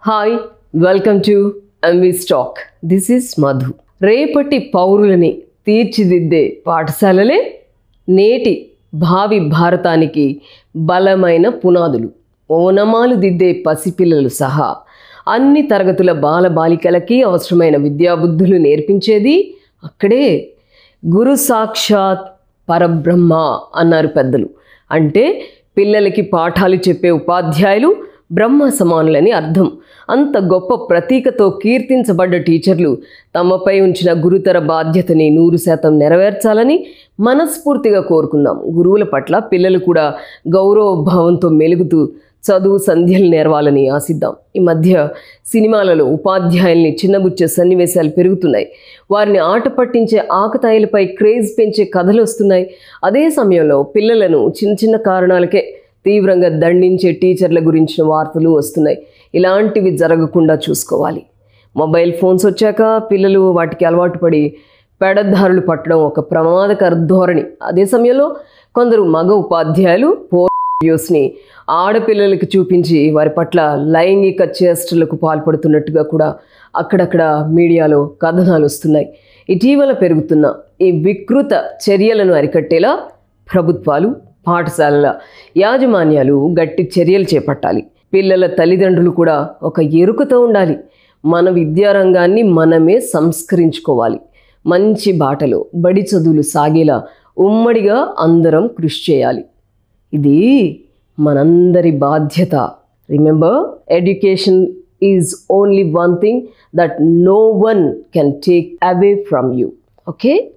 Hi welcome to MV stock. This is Madhu. రేపటి పౌరులని తీర్చిదిద్దే పాఠశాలలే నేటి భావి భారతానికి బలమైన పునాదులు. ఓనమాలు దిద్దే పసిపిల్లలు సహా అన్ని తరగతుల బాలబాలికలకి అవసరమైన విద్యాబుద్ధులు నేర్పించేది అక్కడే. గురు సాక్షాత్ పరబ్రహ్మ అన్నారు పెద్దలు. అంటే పిల్లలకి పాఠాలు చెప్పే ఉపాధ్యాయులు బ్రహ్మ సమానులని అర్థం. అంత గొప్ప ప్రతీకతో కీర్తించబడ్డ టీచర్లు తమపై ఉంచిన గురుతర బాధ్యతని 100% నెరవేర్చాలని మనస్ఫూర్తిగా కోరుకుందాం. గురువుల పట్ల పిల్లలు కూడా గౌరవ భావంతో మెలుగుతూ చదువు సంధ్యలు నేర్వాలని ఆశిద్దాం. ఈ మధ్య సినిమాలలో ఉపాధ్యాయుల్ని చిన్నబుచ్చే సన్నివేశాలు పెరుగుతున్నాయి. వారిని ఆట పట్టించే ఆకతాయిలపై క్రేజ్ పెంచే కథలు వస్తున్నాయి. అదే సమయంలో పిల్లలను చిన్న చిన్న కారణాలకే తీవ్రంగా దండించే టీచర్ల గురించిన వార్తలు వస్తున్నాయి. ఇలాంటివి జరగకుండా చూసుకోవాలి. మొబైల్ ఫోన్స్ వచ్చాక పిల్లలు వాటికి అలవాటు పడి పెడదారులు పట్టడం ఒక ప్రమాదకర ధోరణి. అదే సమయంలో కొందరు మగ ఉపాధ్యాయులు వీడియోస్ని ఆడపిల్లలకి చూపించి వారి పట్ల లైంగిక చేష్టలకు పాల్పడుతున్నట్టుగా కూడా అక్కడక్కడ మీడియాలో కథనాలు వస్తున్నాయి. ఇటీవల పెరుగుతున్న ఈ వికృత చర్యలను అరికట్టేలా ప్రభుత్వాలు, పాఠశాలల యాజమాన్యాలు గట్టి చర్యలు చేపట్టాలి. పిల్లల తల్లిదండ్రులు కూడా ఒక ఎరుకతో ఉండాలి. మన విద్యారంగాన్ని మనమే సంస్కరించుకోవాలి. మంచి బాటలో బడి చదువులు సాగేలా ఉమ్మడిగా అందరం కృషి చేయాలి. ఇది మనందరి బాధ్యత. Remember, education is only one thing that no one can take away from you. Okay.